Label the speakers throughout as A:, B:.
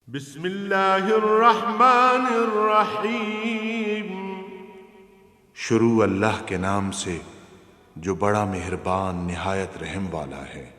A: बिस्मिल्लाहिर्रहमानिर्रहीम।
B: शुरू अल्लाह के नाम से जो बड़ा मेहरबान निहायत रहम वाला है।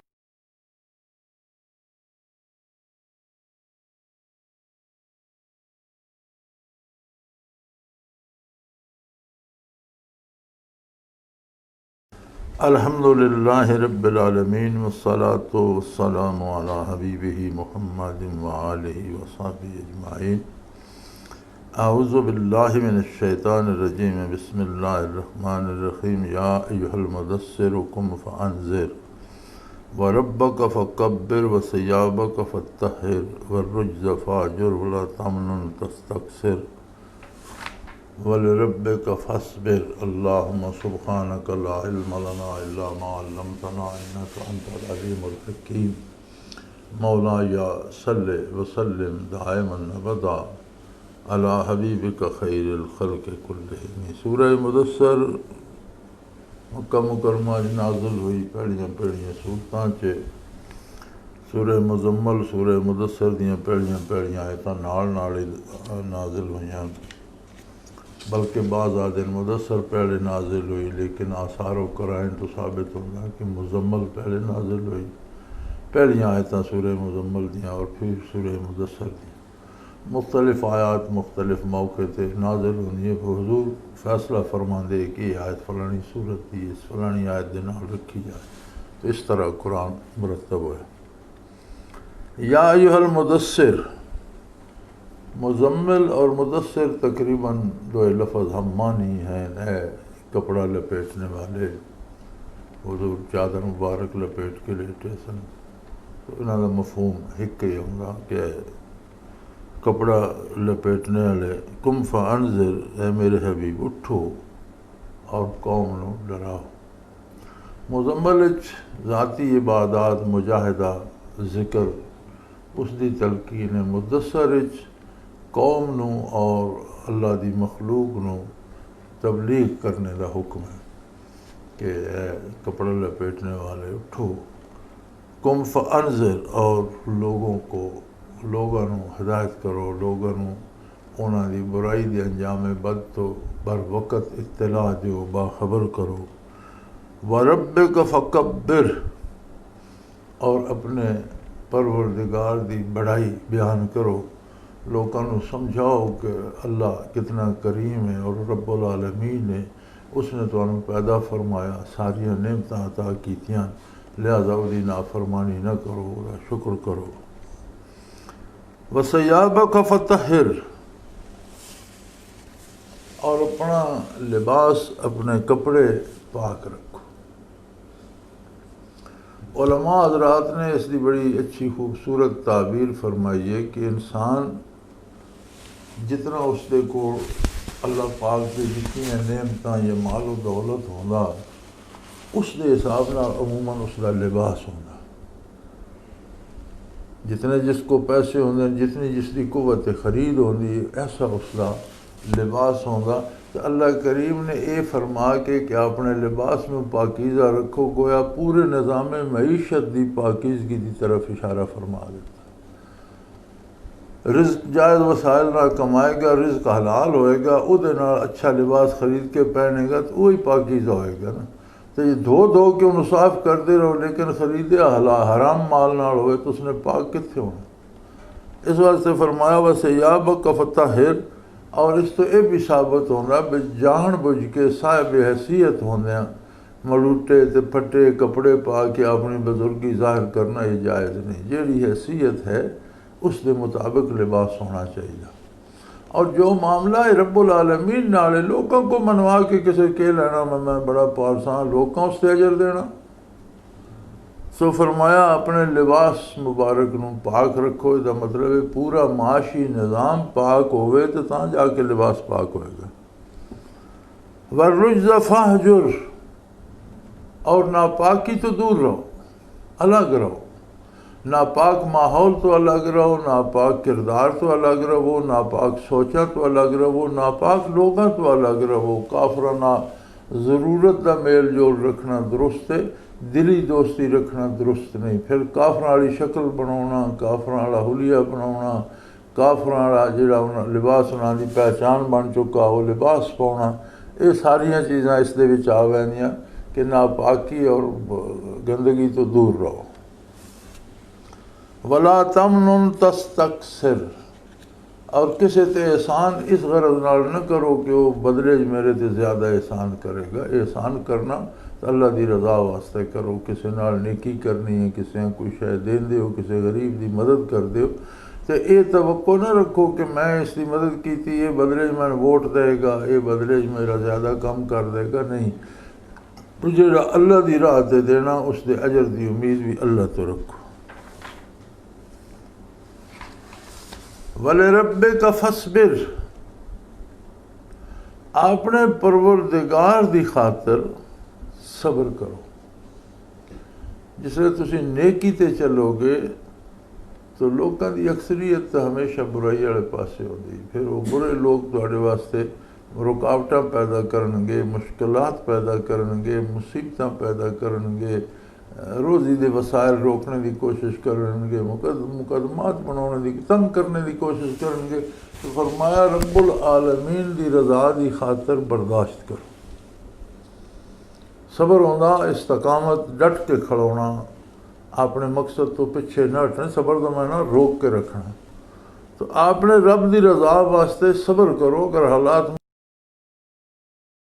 C: अल्हम्दुलिल्लाहि रब्बिल आलमीन वस्सलातु वस्सलामु अला हबीबिही मुहम्मदिन व आलिहि व सहबिही अजमाइन। अऊज़ु बिल्लाहि मिनश शैतानिर रजीम। बिस्मिल्लाहिर रहमानिर रहीम। या अय्युहल मुदस्सिर कुम फअंज़िर व रब्बक फकब्बिर व सियाबक फत्तहिर वर्रुज्ज़ फहजुर वला तमनुन तस्तक्सिर वलिरब्बिक फस्बिर। अल्लाहुम्मा सुब्हानक ला इल्म लना इल्ला मा अल्लमतना इन्नका अंतल अलीमुल हकीम। मौलाया सल्लि व सल्लिम दाइमन अबदा अला हबीबिका खैरिल खल्क़ि कुल्लिहिम। सूरह मुदस्सिर मक्का मुकरमा च नाज़िल हुई पहलियां सूरतां च। सूरह मुज़म्मल सूरह मुदस्सिर दियां पहलियां आयतां नाल ही नाज़िल हुईयां, बल्कि बाज़ आदिन मुदस्सिर पहले नाज़िल हुई, लेकिन आसार कराइन तो साबित होता है कि मुज़म्मल पहले नाज़िल हुई। पहलियां आयतां सूरह मुज़म्मल दियां और फिर सूरह मुदस्सिर दियां। मुख्तलिफ आयात मुख्तलिफ मौके पर नाज़िल होनी है। हुज़ूर फैसला फरमांदे कि आयत फलानी सूरत की इस फलानी आयत के नाल रखी जाए, तो इस तरह कुरान मुरतब है। या अय्युहल मुदस्सिर, मुज़म्मिल और मुदस्सिर तकरीबन दो लफ्ज़ हम मानी हैं। कपड़ा लपेटने वाले, हुज़ूर चादर मुबारक लपेट के लेटे सन, तो इन्हां दा मफ़हूम एक ही होंदा कि कपड़ा लपेटने वाले। कुम फअंज़िर, ए मेरे हबीब उठो और कौम नू डराओ। मुज़म्मिल ज़ाती इबादात मुजाहिदा ज़िक्र उसकी तलकीन है। मुदस्सिर कौम नू और अल्लाह दी मखलूक नू तबलीग करने का हुक्म है कि कपड़ा लपेटने वाले उठो। कुम फअंज़िर, और लोगों नू हिदायत करो, लोगों नू उन्हां दी बुराई दे अंजाम बद तो बर वक़्त इत्तला दो, बाखबर करो। व रब्बिक फकब्बिर, और अपने परवरदिगार दी बड़ाई बयान करो। लोगों को समझाओ कि अल्लाह कितना करीम है और रब्बुल आलमीन है, उसने तुहानू पैदा फरमाया, सारियां नेमतां अता कीतियां, लिहाजा उसकी नाफरमानी न करो, उसका शुक्र करो। वसियाबक फतहिर, और अपना लिबास अपने कपड़े पाक रखो। उलमा हज़रात ने इसकी बड़ी अच्छी खूबसूरत ताबीर फरमाई है कि इंसान जितना उसके को अल्लाह पाक से जितनी नेमतां या मालो दौलत होंदा, उसके हिसाब नाल अमूमन उसका लिबास होंदा। जितने जिसको पैसे होंदे, जितनी जिसकी कुव्वत खरीद होंदी, ऐसा उसका लिबास होंदा। तो अल्लाह करीम ने यह फरमा के कि अपने लिबास में पाकीज़ा रखो, गोया पूरे निज़ाम मईशत की पाकीज़गी की तरफ इशारा फरमा देता। रिज़्क जायज़ वसाइल ना कमाएगा, रिज़्क हलाल होएगा, उहदे नाल अच्छा लिबास खरीद के पहनेगा तो वही पाकीज़ा होएगा ना। तो ये धो के उन्हें साफ करते रहो, लेकिन खरीदे हराम माल नाल होए तो उसने पाक कित्थे होना। इस वास्ते फरमाया वसियाबक फतहिर, और इस तो यह भी साबित होना भी जान बुझ के साहिब हैसियत होंदे मलूटे ते फटे कपड़े पा के अपनी बुजुर्गी जाहिर करना ये जायज़ नहीं। जिहड़ी हैसियत है उसके मुताबिक लिबास होना चाहिए। और जो मामला है रब्बुल आलमीन नाल, लोगों को मनवा के किसी के लेना मैं बड़ा पारसा लोगों उससे अजर देना। सो फरमाया अपने लिबास मुबारक नू पाक रखो। इसका मतलब है पूरा माशी निज़ाम पाक होवे तो तां जाके लिबास पाक होएगा। वर्रुज्ज़ फहजुर, और नापाकी तो दूर रहो, अलग रहो। नापाक माहौल तो अलग रहो, नापाक किरदार तो अलग रहो, नापाक सोचा तो अलग रहो, नापाक लोगों तो अलग रहो। काफराना ज़रूरत का मेल जोल रखना दुरुस्त है, दिली दोस्ती रखना दुरुस्त नहीं। फिर काफरां वाली शक्ल बनाना, काफरां वाला हुलिया बनाना, काफरां वाला जिहड़ा लिबास उन्हां दी पहचान बन चुका वो लिबास पाउणा, ये सारियां चीज़ां इस दे विच आ वैंदियां कि नापाकी और गंदगी तो दूर रहो। वला तमनुन तस्तकसिर, और किसी ते एहसान इस गरज नाल न करो कि वो बदले मेरे ते ज़्यादा एहसान करेगा। एहसान करना तो अल्लाह दी रज़ा वास्ते करो, किसी नाल नेकी करनी है, किसी कोई शय देंदे हो, किसी गरीब दी मदद कर दो, तो ये तवक्को न रखो कि मैं इसकी मदद की थी, ये बदले मैंने वोट देगा, ये बदले मेरा ज़्यादा कम कर देगा। नहीं, तो जो अल्लाह की राह से देना उसके अजर की उम्मीद भी अल्लाह तो रखो। वले रब्बे का फसबिर, अपने परवरदिगार की खातर सब्र करो। जिसले तुसी नेकी ते चलोगे तो लोगों की अक्सरीयत तो हमेशा बुराई वाले पासे होती, फिर वो बुरे लोग तुहाडे वास्ते रुकावटां पैदा करनगे, मुश्किलात पैदा करनगे, मुसीबतां पैदा करनगे, रोज़ी दे वसाइल रोकने की कोशिश करनगे, मुकदमात बनाने की, तंग करने की कोशिश करनगे। तो फरमाया रब्बुल आलमीन की रज़ा की खातर बर्दाश्त करो। सब्र होंदा इस्तकामत, डट के खड़ोना, अपने मकसद तो पिछे न हटना। सब्र का माना रोक के रखना। तो आपने रब की रज़ा वास्ते सब्र करो। अगर हालात में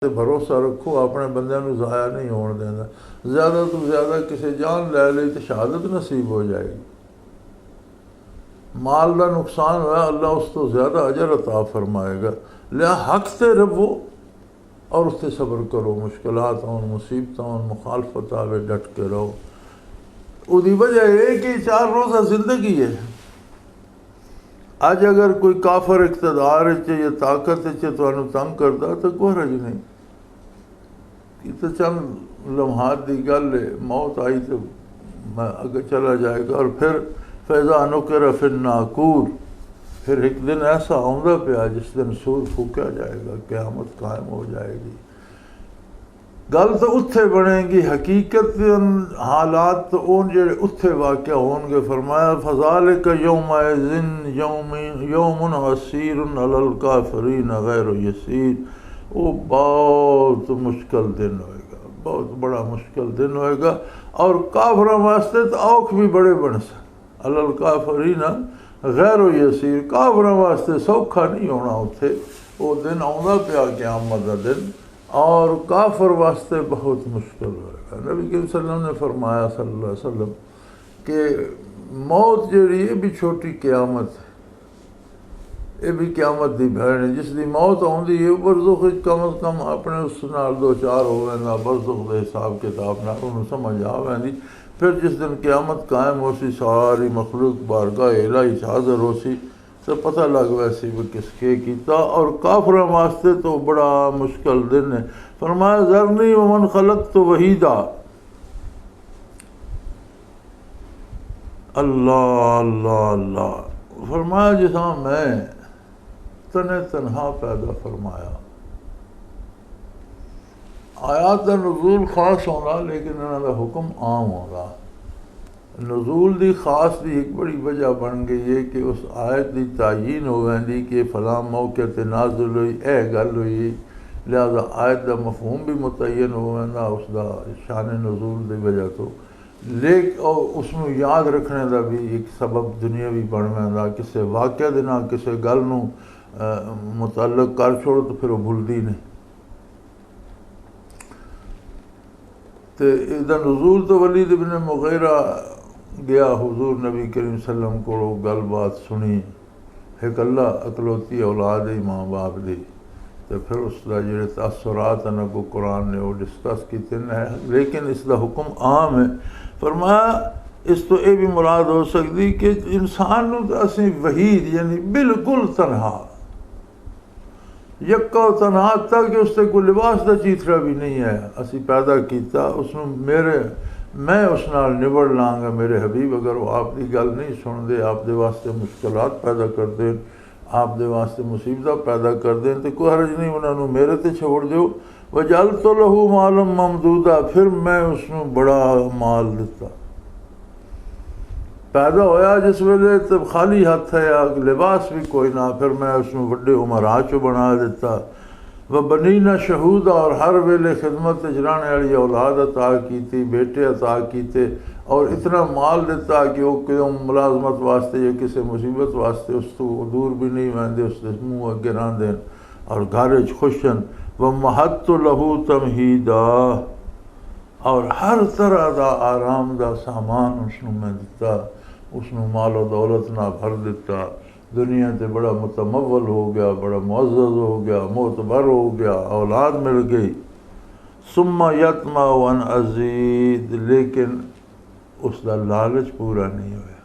C: भरोसा रखो, अपने बंदे को ज़ाया नहीं होने देना। ज़्यादा तो ज़्यादा किसी जान ले ली तो शहादत नसीब हो जाएगी। माल का नुकसान हुआ, अल्लाह उस तो ज़्यादा अजर अता फरमाएगा। लिया हक से रवो और उससे सब्र करो। मुश्किलात हों, मुसीबत हों, मुखालफत आवे, डट के रहो। उसकी वजह यह कि 4 रोज़ा जिंदगी है। अज अगर कोई काफर इकतदार या ताकत तुहानू तंग करता तो कोई हरज नहीं, ये तो चंद लम्हात की गल है। मौत आई तो मैं अगे चला जाएगा। और फिर फैज़ा नुकिर फिर नाकूर, फिर एक दिन ऐसा आउंदा पिया जिस दिन सूर फूका जाएगा, क़यामत कायम हो जाएगी। गल तो उत्थे बनेगी, हकीकत हालात तो उन जेड़े उत्थे वाक़या होंगे। फरमाया फ़ज़ालिक यौमइज़िन यौमुन असीरुन अलल काफ़िरीन गैर यसीर। वो बहुत मुश्किल दिन होएगा, बहुत बड़ा मुश्किल दिन होएगा। और काफिरों वास्ते तो औख भी बड़े बन सा। अलल काफ़िरीन गैर यसीर, काफिरों वास्ते सौखा नहीं होना उत्थे। वो दिन आउंदा पिया क़यामत दा दिन, और काफर वास्ते बहुत मुश्किल होगा। नबी करीम सल्लल्लाहु अलैहि वसल्लम ने फरमाया सल्लल्लाहु अलैहि वसल्लम कि मौत जी ये भी छोटी क़यामत है, ये भी क़यामत की भैन है। जिसकी मौत आती है बरज़ुख कम अज़ कम अपने उस नाल 2-4 हो वैंदा, बरज़ुख के हिसाब किताब नाल उन्होंने समझ आ वैंदी। फिर जिस दिन क़यामत कायम हो सी, सारी मखलूक बारगाह इलाही हाज़िर हो सी, तो पता लग वैसी भी किसके कीता। और काफिरों वास्ते तो बड़ा मुश्किल दिन है। फरमाया ज़रनी वमन खलक़्तु वहीदा, अल्लाह अल्लाह अल्लाह। फरमाया जिसा मैं तने तनहा पैदा फरमाया। आयात का नज़ूल खास होना, लेकिन इन्हों का हुक्म आम होगा। नज़ूल की खास की एक बड़ी वजह बन गई है कि उस आयत की तायीन हो वैंदी कि फलां मौके ते नाज़िल हुई, यह गल हुई, लिहाजा आयत का मफहूम भी मुतयन हो वैंदा उसका शान नज़ूल की वजह तो। लेकिन और उसनू याद रखने का भी एक सबब दुनियावी बन वैंदा। किसी वाक़े दे नाल किसी गल नू मुतल्लक कर छोड़ो तो फिर वो भुलदी नहीं। तो इसका नज़ूल तो वलीद इब्न मुग़ीरा गया हुजूर नबी करीम सल्लम को गलबात सुनी। एक अल्लाह अकलौती औलाद है माँ बाप की, तो फिर उसका जो तअसुरात हैं को कुरान ने वो डिस्कस किए हैं। लेकिन इसका हुक्म आम है। फरमाया इस तो यह भी मुराद हो सकती कि इंसान तो असी वहीद यानी बिल्कुल तनहा, यक्का तनहा तक कि उससे कोई लिबास का चीथड़ा भी नहीं है। असी पैदा किया उसनू, मैं उस नाल निबड़ लाँगा। मेरे हबीब अगर वो आपकी गल नहीं सुनते, आपके वास्ते मुश्किलात पैदा कर दें, आपके वास्ते मुसीबत पैदा कर दें, तो कोई हर्ज नहीं, उन्होंने मेरे ते छोड़ दो। वजल तो लहू मालम ममदूदा, फिर मैं उसनू बड़ा माल दिता। पैदा होया जिस वेले तो खाली हथ है, लिबास भी कोई ना, फिर मैं उसमें बड़े उमरा चो बना दिता। व बनी ना शहूद, और हर वेले खिदमत रहने वाली औलाद अता की, बेटे अता किए, और इतना माल दिता कि वो क्यों मुलाजमत वास्ते या किसी मुसीबत वास्ते उस तो दूर भी नहीं वहदे, उसके मुँह अगे ना देन, और घर खुशन। व महत लहू तमहीदा, और हर तरह का आराम का सामान उसनू मैं दिता, उसनू मालो दौलत ना भर दिता। दुनिया से बड़ा मुतमव्वल हो गया, बड़ा मुअज़्ज़ज़ हो गया, मोतबर हो गया, औलाद मिल गई। सुम्मा यतमा वन अज़ीद, लेकिन उसका लालच पूरा नहीं होया।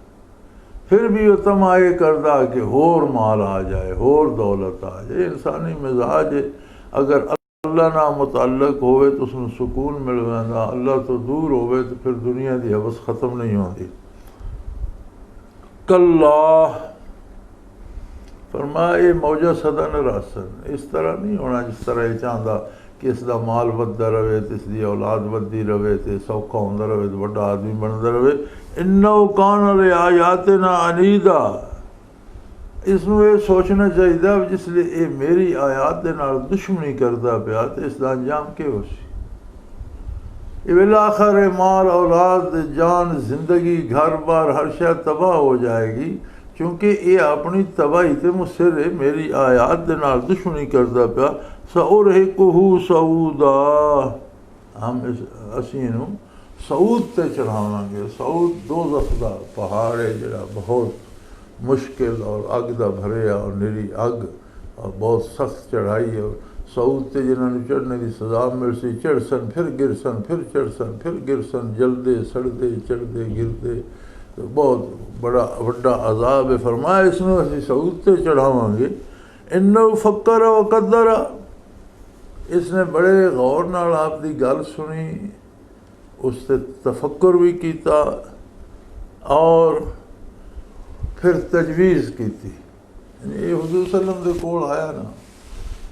C: फिर भी वो तमाए करदा कि होर माल आ जाए, होर दौलत आ जाए। इंसानी मिजाज है, अगर अल्लाह ना मुतअल्लिक़ होवे तो उसमें सुकून मिल जाता, अल्लाह तो दूर होवे तो फिर दुनिया की हवस ख़त्म नहीं होती। कल्ला, फरमाया ये मौजा सदा न रासन, इस तरह नहीं होना जिस तरह ये चाहता कि इसका माल बढ़ता रहे तो इसकी औलाद बढ़ती रहे तो सौखा होंदा रहे तो बड़ा आदमी बनता रहे। इन्नो कान अले आयाते ना अनीदा, इसनू ये सोचना चाहिए जिसलिए ये मेरी आयात के नाल दुश्मनी करता पाया तो इसका अंजाम क्या हो सी। आखिर माल औलाद जान जिंदगी घर बार हर शय तबाह हो जाएगी, क्योंकि ये अपनी तबाही ते मुसिर है, मेरी आयात के नाल दुश्मनी करता पाया। सउरहिकुहु सऊदा, हम असी इनू सऊद ते चढ़ावांगे। सऊद दोज़ख दा पहाड़ है जिहड़ा बहुत मुश्किल और अग दा भरिया और निरी अग और बहुत सख्त चढ़ाई है। सऊद ते जिन्होंने चढ़ने की सजा मिल सी, चढ़सन फिर गिरसन, फिर चढ़सन फिर गिरसन, जलदे सड़दे चढ़दे गिरदे, तो बहुत बड़ा वड्डा अजाब है। फरमाया इसमें असी सऊद ते चढ़ावांगे। इन्नो फक्कर व कद्दर, इसने बड़े गौर नाल आपकी गल सुनी, उससे तफक्कुर भी किया और फिर तजवीज़ की थी। ये हुज़ूर सल्लम दे कोल आया ना,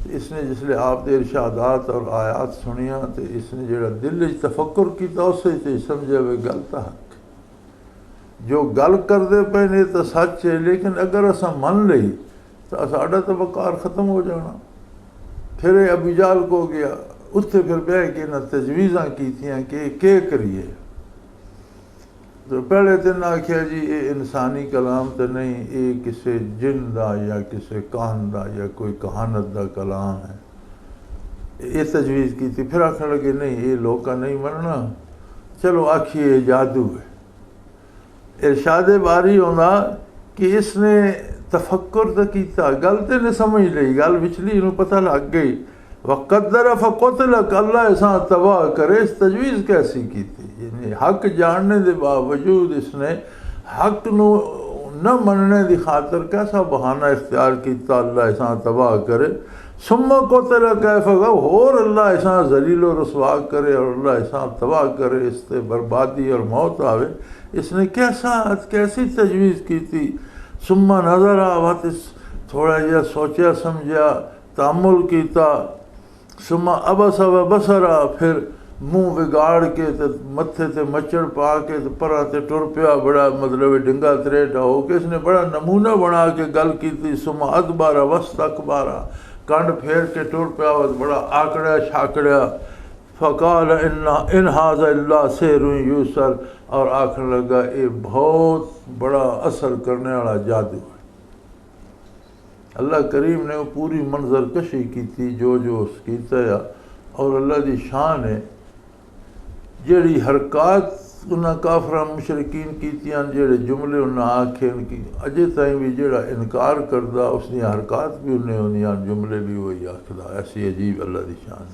C: इसने जिसले आप दे इरशादात और आयात सुनिया तो इसने जो दिल तफक्कुर किया उसे तो समझे वे गल तो हक, जो गल करते पे ने तो सच है, लेकिन अगर असा मन ली तो साडा तो वकार ख़त्म हो जाना। फिर अबू जहल को गया, उत्थे फिर बह के ना तजवीज़ा कीतियां कि के करिए। तो पहले तो ना आख्या जी ये इंसानी कलाम तो नहीं, ये किसी जिन का या किसी काहन का या कोई कहानत का कलाम है, ये तजवीज़ की थी। फिर आखने लगे नहीं ये लोग का नहीं मनना, चलो आखिए जादू है। इरशाद बारी होना कि इसने तफक्कुर तो किया, गल तो नहीं समझ ली, गल विचली इनू पता लग गई। वक़द्दर फ़क़ुतिल, अल्लाह ऐसा तबाह करे, इस तजवीज़ कैसी की थी। यानी हक जानने के बावजूद इसने हक नू न मनने की खातर कैसा बहाना इख्तियार किया, अल्लाह ऐसा तबाह करे। सुम्मा क़ुतिल कैफ़, होर अल्लाह ऐसा ज़लील व रसवा करे और अल्लाह ऐसा तबाह करे, इससे बर्बादी और मौत आवे। इसने कैसी तजवीज़ की थी। सुम्मा नज़र आवत, थोड़ा जहा सोचा समझा, तामुल किया। सुम्मा अबसा व बसरा, फिर मुँह बिगाड़ के तो मत्थे ते मच्छर पा के तो परा ते टुर पिया, बड़ा मतलब डिंगा तरेटा हो के इसने बड़ा नमूना बना के गल की थी। सुम्मा अदबारा वस्तकबारा, कंड फेर के टुर पिया, बड़ा आकड़िया छाकड़िया। फ़क़ाल इन हाज़ा इल्ला सिहरुन यूसर, और आखन लगा ये बहुत बड़ा असर करने वाला जादू है। अल्लाह करीम ने वो पूरी मंजर कशी की थी जो उसकी तया, और अल्लाह की शान है जेड़ी हरकत उन्हें काफरा मुशरकीन कीतियां, जेड़े जुमले उन्हें आखे उनकी अजे ताईं भी जेड़ा इनकार करदा उसकी हरकत भी उन्हें होंदियां, जुमले भी वही आखदा। ऐसी अजीब अल्लाह की शान।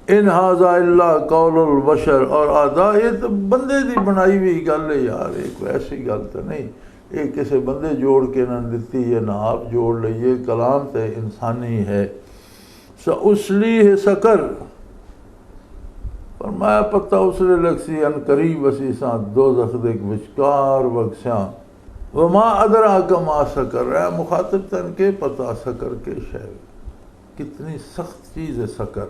C: इन हाज़ा इल्ला कौलुल बशर, और आदा ये तो बंदे की बनाई हुई गल है यार, ये कोई ऐसी गल तो नहीं, ये किसी बंदे जोड़ के ना दिती है ना आप जोड़ लीए, कलाम तो इंसानी है। उसली है सकर, फरमाया पता उसले लगसी अन करीब असी सा दोज़ख दे विचकार बख्शा। वमा अदरा कमा सकर है, मुखातिब तन के पता सकर के शय कितनी सख्त चीज़ है सकर।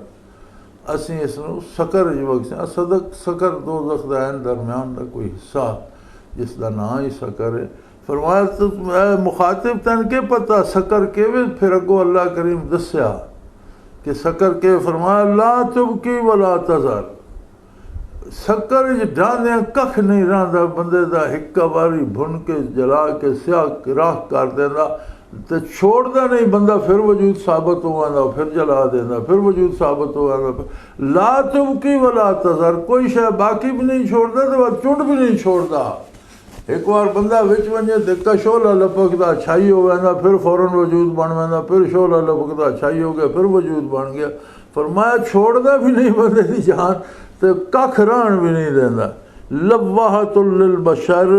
C: असी इसनू सकर बख्शा, सदक सकर दोज़ख दा दरम्यान का कोई हिस्सा जिसका नाम ही सकर है। फरमाया तो मुखातिब तन के पता सकर के वे, फिर अगो अल्लाह करीम दस्या कि सकर के। फरमाया ला तुबकी वला तज़र, सकर डांदे कख नहीं रहा बंदे का, एक बारी भुन के जला के स्याह राख कर देंदा तो छोड़दा नहीं बंदा, फिर वजूद साबित हो आंदा, फिर जला देंदा, फिर वजूद साबित हो आंदा। ला तुबकी वला तज़र, कोई शय बाकी भी नहीं छोड़दा तो चुंड भी नहीं छोड़दा। एक बार बंदा विच वजे तो शोला लपकदा छाई हो वेंदा, फिर फौरन वजूद बन वेंदा, फिर शोला लपकदा छाई हो गया, फिर वजूद बन गया। फरमाया छोड़दा भी नहीं बंदे की जान तो कख रहन भी नहीं देंदा। लवाहतुल लिल बशर,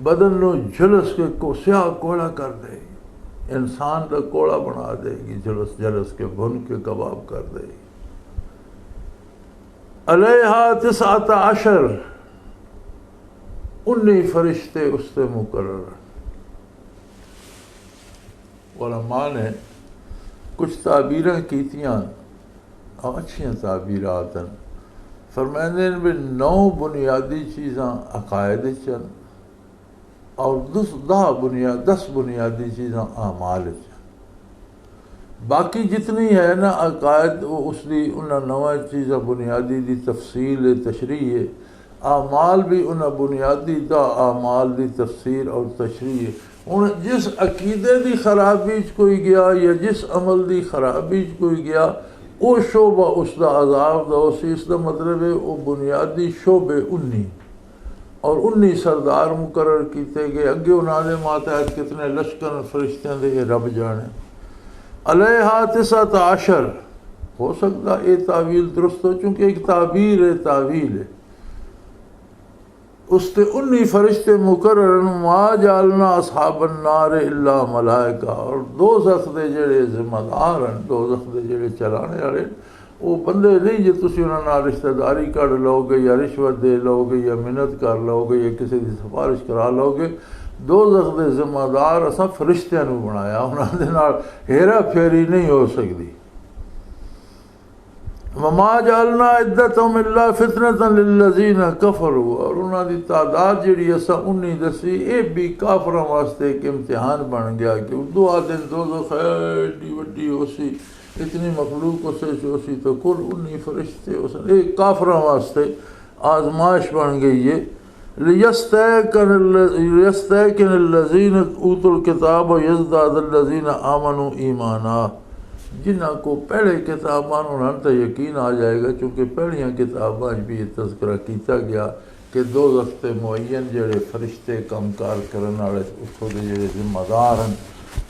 C: बदन को झुलस के को स्याह कोड़ा कर देगी, इंसान का कोड़ा बना देगी, झुलस झुलस के भुन के कबाब कर देगी। अलैहा तिस्अता अशर, 19 फरिश्ते उससे मुकर्रर। उलमा ने कुछ ताबीरें कीतियां और अच्छियां ताबीरात हैं। फरमाते हैं भी 9 बुनियादी चीज़ां अकायद चन और 10 बुनियादी चीज़ां आमाल च। बाकी जितनी है ना अकायद उसकी उन्हें 9 चीज़ां बुनियादी की तफसील तशरीह है, आमाल भी उन्हें बुनियादी दा आमाल की तफसीर और तशरीह है। हूँ जिस अकीदे की खराबी कोई गया या जिस अमल की खराबी कोई गया वो शोबा उसका अजाब का उसी, इसका मतलब है वो बुनियादी शोबे 19 और 19 सरदार मुकर्रर किए गए। अगे उन्होंने मातहत कितने लश्कर फरिश्तों के रब जाने। अलैहा तिस्अता अशर, हो सकता ये तावील दुरुस्त हो चूँकि एक ताबीर है, तावील है। उसते 19 फरिश्ते मुकर्रर, मा जालना असहाबन नार इल्ला मलाइका, और दोज़ख दे जेड़े जिम्मेदार हैं, दोज़ख दे जेड़े चलाने वाले वो बंदे नहीं जो तुसी उन्हां नाल रिश्तेदारी कर लोगे या रिश्वत दे लोगे या मिन्नत कर लोगे या किसी की सिफारिश करा लोगे। दोज़ख दे जिम्मेदार असां फरिश्तियां नूं बनाया, उन्हां दे नाल हेरा फेरी नहीं हो सकती। वमा जालना इद्दतहुम इल्ला फितनतन लिल्लज़ीना कफ़रू, और उन्हां दी तादाद जिहड़ी असां 19 दसी ये भी काफरां वास्ते एक इम्तिहान बन गया कि दुआ दिन दोज़ख एडी वड्डी होसी, इतनी मखलूक उसे होसी तो कुल 19 फरिश्ते उस एक काफरां वास्ते आजमाइश बन गई है। लियस्तयकिनल्लज़ीना ऊतुल किताब व यज़दादल्लज़ीना आमनू ईमाना, जिन्हों को पहले किताबां उन्होंने तो यकीन आ जाएगा, चूँकि पहलियां किताबां भी ये तज़किरा किया गया कि दोज़ख ते मुअय्यन जेड़े फरिश्ते कामकार करने वाले उत्थों के जेड़े जिम्मेदार हैं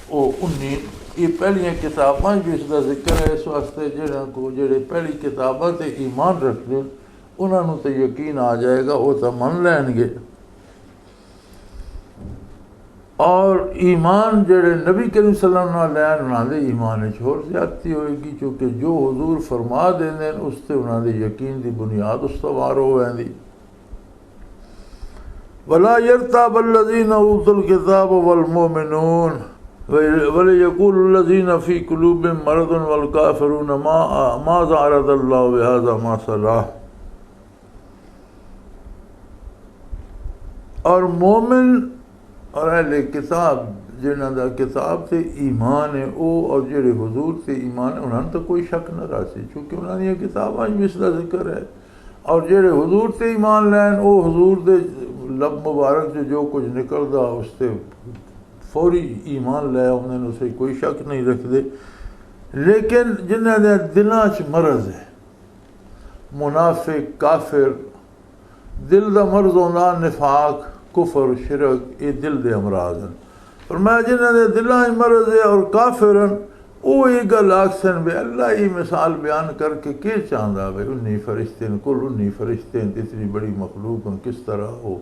C: वो 19, ये पहलियां किताबां भी इसका जिक्र है। इस वास्ते जिन्हों को जेड़े पहली किताबां ते ईमान रखते उन्होंने तो यकीन आ जाएगा, वो तो मन लैनगे। और ईमान जेड़े नबी करीम सल्लल्लाहु अलैहि वसल्लम लैन ईमान होर ज्यादती होएगी, क्योंकि जो हुजूर फरमा देंदे उसते उन्होंने यकीन की बुनियाद उस तो वार हो वैंदी। वला यर्ताबल्लज़ीना ऊतुल किताब वल मुमिनून वलयक़ूलुल्लज़ीना फ़ी क़ुलूबिहिम मरदुन वल काफ़िरूना माज़ा अरदल्लाहु बिहाज़ा मसला। और मोमिन और अहले किताब जिन्हों का किताब से ईमान है वो और जेड़े हुजूर से ईमान है उन्होंने तो कोई शक न रासी, चूँकि उन्होंने किताबां भी इसका जिक्र है। और जेड़े हुजूर से ईमान लैन वो हुजूर के लब मुबारक से जो कुछ निकलता उससे फौरी ईमान लै उन्होंने उसे कोई शक नहीं रखते। लेकिन जिन्हों के दिलों च मरज़ है, मुनाफिक काफिर, दिल का मर्ज होंदा निफाक कुफर शिरक, ये दिल के अमराज हैं। और मैं जिन्हों के दिलों च मरज़ है और काफिर हैं वो ये गल आखसन भी अल्लाह ही मिसाल बयान करके के चाहता भाई 19 फरिश्ते कुल 19 फरिश्ते इतनी बड़ी मखलूक हैं, किस तरह वो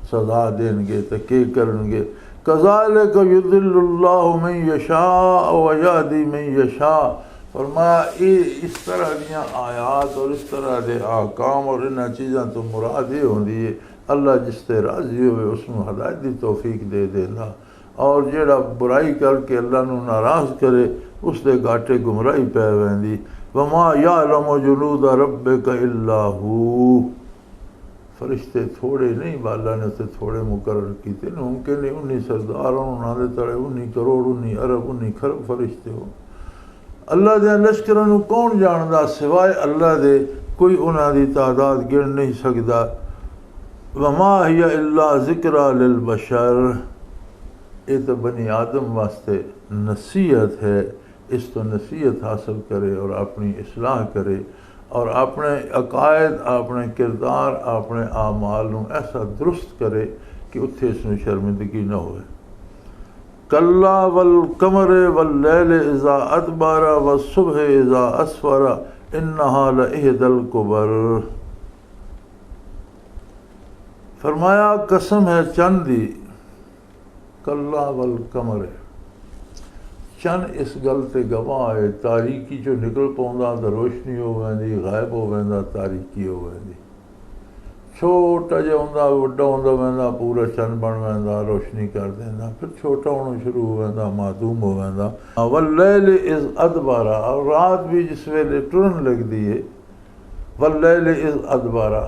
C: सजा देंगे तो के करेंगे। कज़ालिक युदिल्लुल्लाहु मन यशा व यहदी मन यशा, फरमाया इस तरह दियाँ आयात और इस तरह के आकाम और इन्ह चीज़ों तो मुराद ये होंदी है अल्लाह जिससे राज़ी होवे उसनूं हदायत की तौफीक दे देना, और जेड़ा बुराई करके अल्लाह नूं नाराज़ करे उसके घाटे गुमराही पै वैंदी। वमा यालमु जुनूद रब्बिका इल्ला हू, फरिश्ते थोड़े नहीं, बाला ने उत्ते थोड़े मुकर्रर कीते, मुमकिन नहीं 19 सरदार उन्होंने तड़े 19 करोड़ 19 अरब 19 खरब फरिश्ते हो। अल्लाह दे लश्करां नूं कौन जानदा सिवाय अल्लाह दे, कोई उन्हां दी तादाद गिन नहीं सकदा। वमा हिया इल्ला ज़िक्रा लिल बशर, ये तो बनी आदम वास्ते नसीहत है, इस तो नसीहत हासिल करे और अपनी इस्लाह करे और अपने अकायद, अपने किरदार, अपने आमाल नूं ऐसा दुरुस्त करे कि उत्थे इसनूं शर्मिंदगी न होए। कल्ला वल कमरे वल लैले इज़ा अदबारा व सुबह इज़ा असफरा इन्नहा लइहदल कुबर। फरमाया कसम है चंद दी, कल्ला वल कमरे, चंद इस गल ते गवाह है, तारीकी जो निकल पौंदा तो रोशनी हो वेंदी, गायब हो वेंदा तारीकी हो वेंदी। छोटा जिहा हुंदा वड्डा हुंदा वेंदा, पूरा चंद बन वेंदा, रोशनी कर देंदा, फिर छोटा होना शुरू हो वेंदा, मादूम हो वेंदा। वल्लैल इज़ अदबारा, और रात भी जिस वेले टुरन लगदी है, वल्लैल इज़ अदबारा,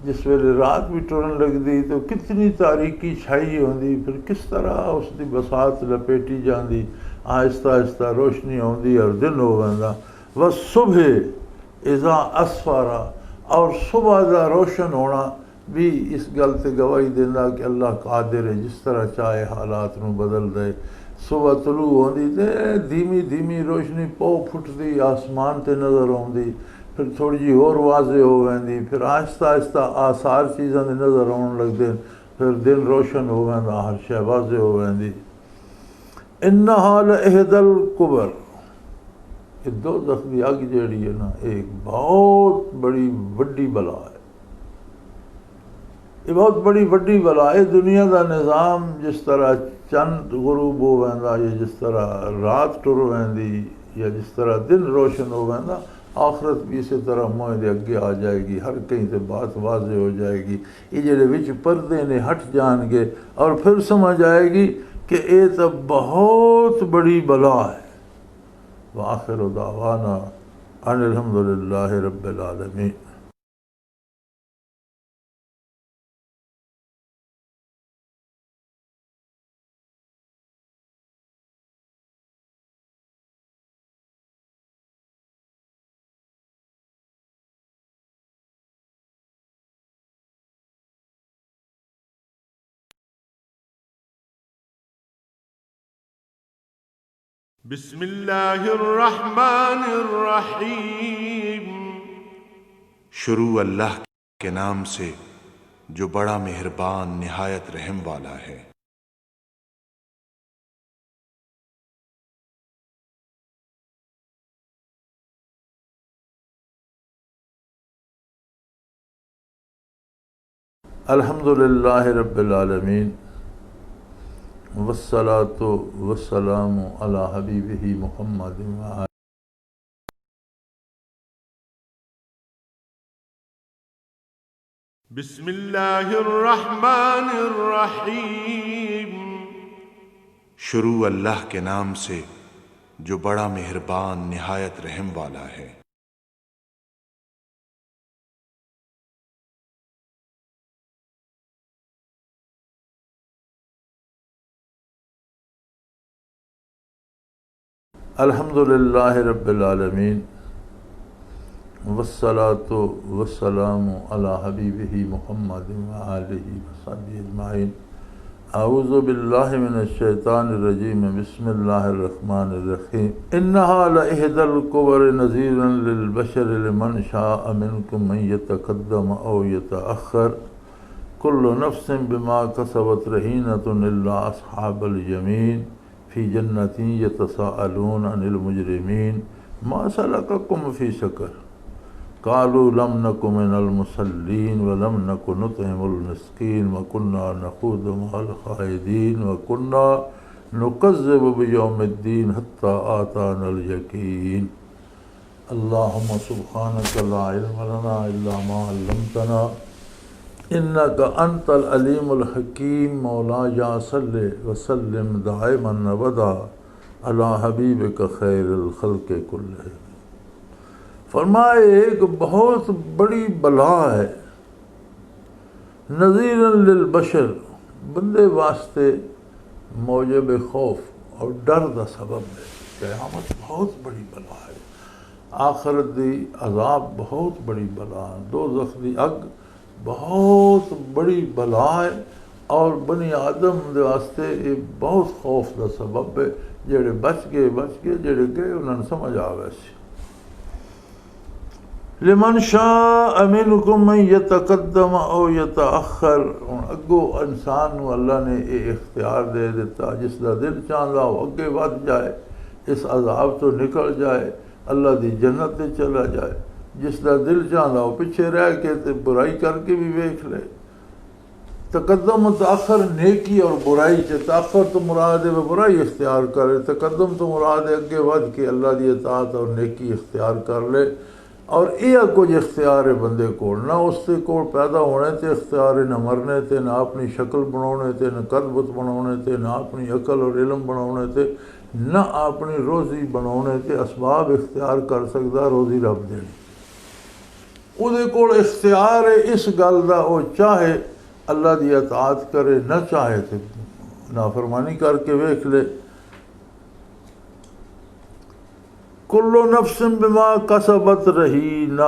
C: जिस वेले रात भी टुरन लगदी तो कितनी तारीकी छाई होंदी, फिर किस तरह उसकी बसात लपेटी जाती, आहिस्ता आहिस्ता रोशनी आती और दिन हो वेंदा। व सुबह इज़ा असफारा, और सुबह का रोशन होना भी इस गल से गवाही देंदा कि अल्लाह कादिर है, जिस तरह चाहे हालात नूं बदल दे। सुबह तलू होंदी ते धीमी धीमी रोशनी पौ फुटदी आसमान ते नज़र आउंदी, फिर थोड़ी जी होर वाज़े हो वेंदी, फिर आहिस्ता आहिस्ता आसार चीज़ां दे नज़र आउण लगदे, फिर दिन रोशन हो वेंदा, हर शै वाज़े हो वेंदी। इन्नहा लइहदल कुबर, ये दोज़ख दी अग जिहड़ी है ना, एक बहुत बड़ी वड्डी बला है, ये बहुत बड़ी वड्डी बला है। दुनिया का निज़ाम जिस तरह चंद गुरूब हो वेंदा, या जिस तरह रात टुर वेंदी, या जिस तरह दिन रोशन हो वेंदा, आखरत भी इसी तरह मोह दे अगे आ जाएगी, हर कहीं से बात वाज़े हो जाएगी। ये जेडे विच पर्दे ने हट जाएंगे और फिर समझ आएगी कि ये तो बहुत बड़ी बला है। व आखिर दावाना अनिल हम्दुलिल्लाहि रब्बिल आलमीन।
B: बिस्मिल्लाहिर्रहमानिर्रहीम। शुरू अल्लाह के नाम से जो बड़ा मेहरबान निहायत रहम वाला है।
C: अल्हम्दुलिल्लाहि रब्बिल आलमीन, वस्सलातु वस्सलामु अला हबीबिही मुहम्मदिन व आलिही।
B: बिस्मिल्लाहिर्रहमानिर्रहीम। शुरू अल्लाह के नाम से जो बड़ा मेहरबान निहायत रहम वाला है।
C: अल्हम्दुलिल्लाहि रब्बिल आलमीन, वस्सलातु वस्सलामु अला हबीबिही मुहम्मदिन व आलिही वसहबिही अजमाइन। अऊज़ु बिल्लाहि मिनश शैतानिर रजीम, बिस्मिल्लाहिर रहमानिर रहीम। इन्नहा लइहदल कुबर नज़ीरन लिल बशर लिमन शाअ मिनकुम अन यतक़द्दम औ यतअख़्ख़र। कुल्लु नफ्सिन बिमा कसबत रहीनतुन इल्ला अस्हाबल यमीन फ़ी जन्नतिन यतसाअलून अनिल मुजरिमीन मा सलककुम फ़ी सक़र। क़ालू लम नकु मिनल मुसल्लीन व लम नकु नुतइमुल मिस्कीन व कुन्ना नख़ूदु मअल ख़ाइदीन व कुन्ना नुकज़्ज़िबु बियौमिद्दीन हत्ता आतानल यकीन। अल्लाहुम्मा सुब्हानका ला इल्म लना इल्ला मा अल्लमतना इन्नका अंतल अलीमुल हकीम। मौलाया सल्लि व सल्लिम दाइमन अबदा अला हबीबिका खैरिल खल्क़ि कुल्लिहिम। फरमाए एक बहुत बड़ी बला है, नज़ीरन लिल बशर, बंदे वास्ते मौजब खौफ और डर का सबब है। क़यामत बहुत बड़ी बला है, आखिरत दी अजाब बहुत बड़ी बला है, दोज़ख दी अग बहुत बड़ी बला है और बनी आदम दे वास्ते ये बहुत खौफ का सबब है। जेड़े बच गए जेड़े गए उन्होंने समझ आ वैसे। लिमन शाअ मिनकुम मन यतक़द्दम औ यतअख़र, अगो इंसान को अल्लाह ने ये इख्तियार दे दिता, जिसका दिल चाहता वो अगे बढ़ जाए, इस अजाब तो निकल जाए, अल्लाह की जन्नत में चला जाए। जिसका दिल चाहता वो पिछे रह के ते बुराई करके भी वेख ले। तकद्दम तअख़र नेकी और बुराई से, तअख़र तो मुराद है बुराई इख्तियार करे, तकद्दम तो मुराद है अगे बढ़ के अल्लाह की इताअत और नेकी इख्तियार कर ले। और यह कुछ इख्तियार है बंदे को, ना उसके को पैदा होने ते इख्तियार है, ना मरने ते, ना अपनी शक्ल बनाने ते, ना कदबत बनाने ते, ना अपनी अकल और इलम बनाने ते, ना अपनी रोज़ी बनाने ते असबाब इख्तियार कर सकता रोज़ी रब देनी। उहदे कोल इख्तियार है इस गल दा, वो चाहे अल्लाह की इताअत करे, न चाहे तो नाफरमानी करके वेख ले। कुल्लु नफ्सिन बिमा कसबत रहीना,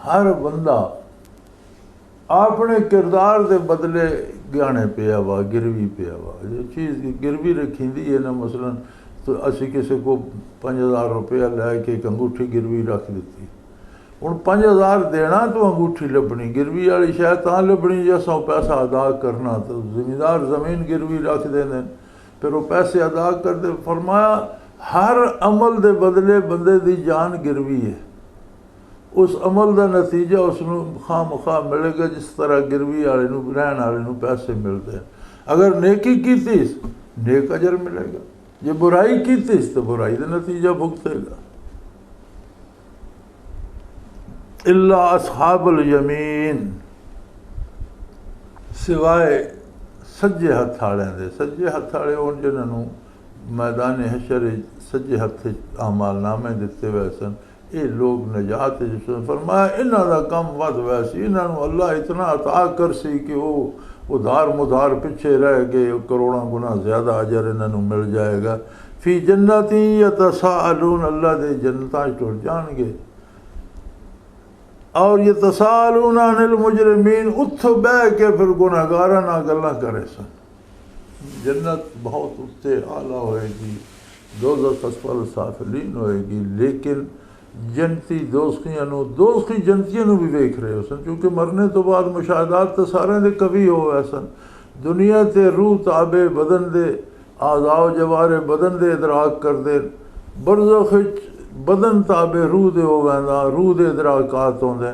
C: हर बंदा अपने किरदार के बदले गहने पिया वा, गिरवी पिया वा। जो चीज़ गिरवी रखी है ना, मसलन तो असी किसी को 5000 रुपया लैके एक अंगूठी गिरवी रख दी, हुण 5000 देना तो अंगूठी लभनी, गिरवी वाली शायद तां लभनी जो सौ पैसा अदा करना। तो जिमीदार ज़मीन गिरवी रख देंगे, फिर वो पैसे अदा करते। फरमाया हर अमल के बदले बंदे की जान गिरवी है, उस अमल का नतीजा उसनू खामखा मिलेगा जिस तरह गिरवी वाले रहन वाले पैसे मिलते हैं। अगर नेकी की नेक अजर मिलेगा, जो बुराई की तो बुराई का नतीजा भुगतेगा। इल्ला असहाबुल यमीन, सिवाय सज्जे हथ वाले दे। सज्जे हथ वाले होण जिन्होंने मैदान हशर सज्जे हथ अमाल नामे दिते हुए सन, ये लोग नजात जिस फरमाया इन्हों का कम वध वैसी, इन्हों अल्लाह इतना अता कर सी कि वो उधार मुधार पिछे रह गए, करोड़ों गुना ज़्यादा अजर इन्हों मिल जाएगा। फी जन्नती यतसाअलून, अल्लाह दे जन्नतां टुर जाएंगे। और यतसाअलून अनिल मुजरिमीन, उत्थों बह के फिर गुनाहगारां नाल गल्लां करे सन। जन्नत बहुत उत्ते आला होएगी, दोज़ख अस्फल साफिलीन होएगी। लेकिन जन्नती दोज़खी जन्नतियां भी वेख रहे हो सन, क्योंकि मरने तो बाद मुशाहदात तो सारे दे कभी हो वै सन। दुनिया ते रूह ताबे बदन दे, आज़ाओ जवारे बदन दे इदराक कर दे, बरज़ख बदन ताबे रूह दे हो वैंदा, रूह दे इदराकात होंदे।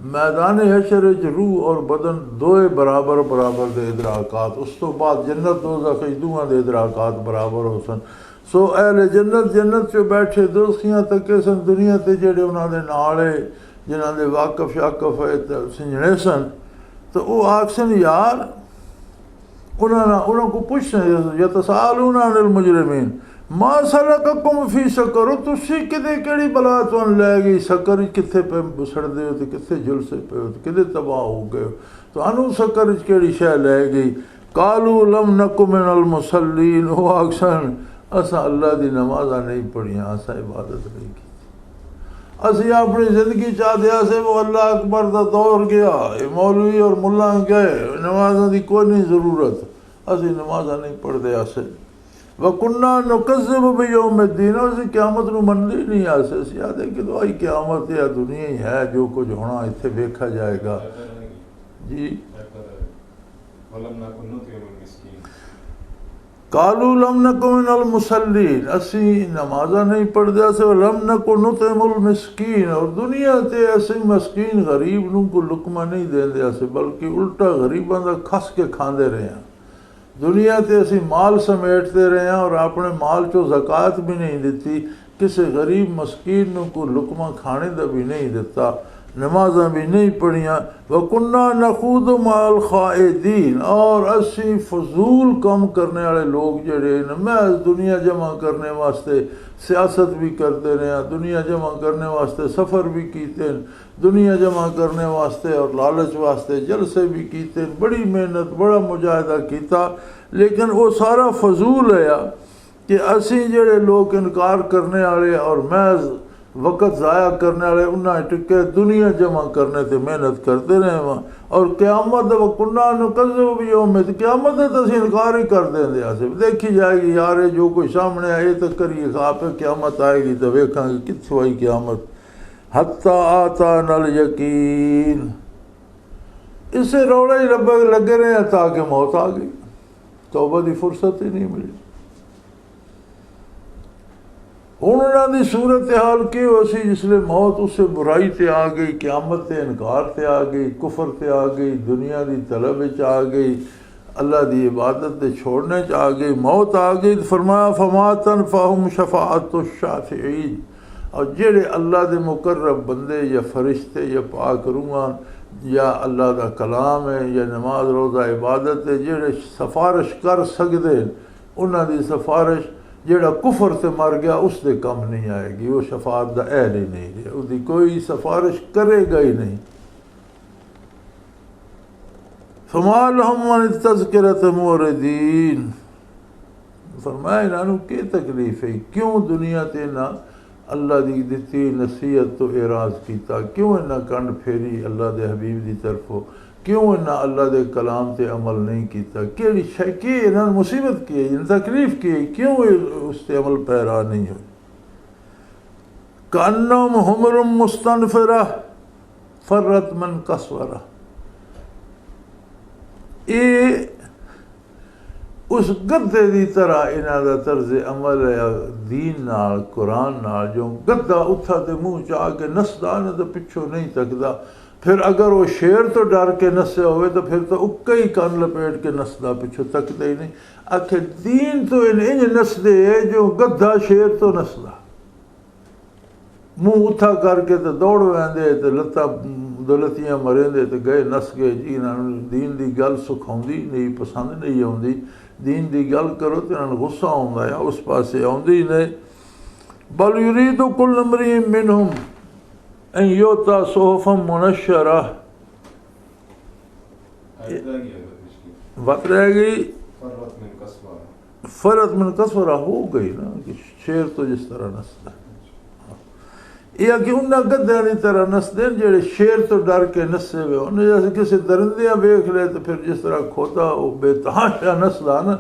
C: मैदान हशर रूह और बदन दोए बराबर बराबर दे इदराकात, उस तो बाद जन्नत दोज़ख दुआं दे इदराकात बराबर हो सन। सो अहले जन्नत जन्नत च बैठे, दोस्तियां तके सन दुनिया ते जेड़े उन्हां दे नाल है, जिन्हां दे वाकफ शाकफ है सिंजणे सन, तो वो आखसन यार उन्होंने को पुछन यतसाअलून अनिल मुजरिमीन मा सलककुम फी सकर, तुसी किते केड़ी बला तुहानू लै गई सकर, कित्थे पे बुसड़दे हो ते कित्थे जुलसे पे हो, किते तबाह हो गए, तुहानू सकर केड़ी शै लै गई। कालू लम नकु मिनल मुसल्लीन, वो आखसन असा अल्लाह की नमाज़ा नहीं पढ़िया, असा इबादत नहीं की, असी अपनी जिंदगी चाहते से वो अल्लाह अकबर का दौर गया, मौलवी और मुला गए, नमाज़ों की कोई नहीं ज़रूरत, असी नमाज़ा नहीं पढ़ते आसे। वकुन्ना नुकज़्ज़िब बियौमिद्दीन, असी क़यामत नूं मनदे नहीं आसे, असी आखदे कि तो आई क़यामत या दुनिया ही है, जो कुछ होना इत्थे वेखा जाएगा जी। कालू लम नकु मिनल मुसल्लीन, असी नमाज़ा नहीं पढ़ते से, लम नकु नुतिमुल मिस्कीन, और दुनिया ते असी मस्कीन गरीब नूं को लुकमा नहीं देंदे से, बल्कि उल्टा गरीबां दा खस के खांदे रहे हैं। दुनिया ते असी माल समेटते रहे हैं और अपने माल चो ज़कात भी नहीं दिती, किसी गरीब मस्कीन नूं को लुकमा खाने दा भी नहीं दिता। नमाज़ां भी नहीं पढ़ियाँ। वकुन्ना नखूद माल खाइदीन, और असी फजूल कम करने वाले लोग जड़े न महज दुनिया जमा करने वास्ते सियासत भी करते रहे, दुनिया जमा करने वास्ते सफ़र भी कीते, दुनिया जमा करने वास्ते और लालच वास्ते जलसे भी कीते, बड़ी मेहनत बड़ा मुजाहिदा किया, लेकिन वो सारा फजूल है कि असी जड़े लोग इनकार करने वाले और महज वक़्त ज़ाया करने वाले उन्हें टिके दुनिया जमा करने ते मेहनत करते रहे वहाँ। और क़यामत वकुन्ना नुकज़्ज़िबु बियौमिद्दीन, क़यामत तो असीं इनकार ही कर देंगे, असीं देखी जाएगी यार ये जो कोई सामने आए तो करिए आपे क़यामत आएगी तो वेखांगे कित्थों आई क़यामत। हत्ता आतानल यकीन, इसे रौले ही लगे रहे ताकि मौत आ गई, तौबा की फुर्सत ही नहीं मिली। हुण उन्हां दी सूरत हाल कि सी जिसले मौत उससे बुराई ते आ गई, क़यामत ते इनकार ते आ गई, कुफर ते आ गई, दुनिया की तलब आ गई, अल्लाह की इबादत ते छोड़ने च आ गई, मौत आ गई। फरमाया फमा तनफ़अहुम शफ़ाअतु शाफ़िईन, और जेड़े अल्लाह के मुकर्रब बंदे या फरिश्ते या पाक रूहान या अल्लाह का कलाम है या नमाज रोज़ा इबादत है जेड़े सिफारिश कर सकते, उन्हां दी सिफारिश जेड़ा कुफर से मर गया उसके कम नहीं आएगी, वो शफात का अहल ही नहीं है, उसकी कोई सिफारिश करेगा ही नहीं। फमा लहुम अन तज़किरत मुअरिदीन, फरमाया इन्हों की तकलीफ है, क्यों दुनिया ते ना अल्लाह की दिती नसीहत तो एराज़ किया, क्यों इन्हें कंड फेरी अल्लाह के हबीब की तरफों, क्यों इन्हें अल्लाह के कलाम से अमल नहीं किया, कि शय की इन्होंने मुसीबत की है, तकलीफ की है, क्यों उस पर अमल पैरा नहीं हो। कन्नहुम हुमरुम मुस्तनफिरा फर्रत मन कसवरा, ये उस गद्दे की तरह इन्हों का तर्ज अमल है दीन नाल कुरान नाल, जो गद्दा उथा तो मूँह च आके नसदा न तो पिछों नहीं तकदा, फिर अगर वो शेर तो डर के नस्या हो तो फिर तो उक्का ही कान लपेट के नसदा, पिछों तकता ही नहीं। आखिर दीन तो इंज नसदे है जो गद्दा शेर तो नसदा, मूँह उथा करके तो दौड़ वेंदे तो लत्तां दौलतियां मरेंदे तो गए नस गए जी। इन्होंने दीन की गल सुखाउंदी नहीं, पसंद नहीं आउंदी, दीन की गल करो तो इन्होंने गुस्सा आउंदा है, उस पासे आउंदी ही नहीं। बल युरीदु कुल्लु इम्रिइन मिनहुम अन युता सुहुफन मुनश्शरा, बात रह गई फरत मिन कसवरा हो गई ना, कि शेर तो जिस तरह नसदा या कि उन्हें गद्दियां की तरह नसदे जेड़े शेर तो डर के नसे हुए, उन्हें जैसे किसी दरिंदियाँ वेख ले तो फिर जिस तरह खोता वो बेतहाशा नसदा ना,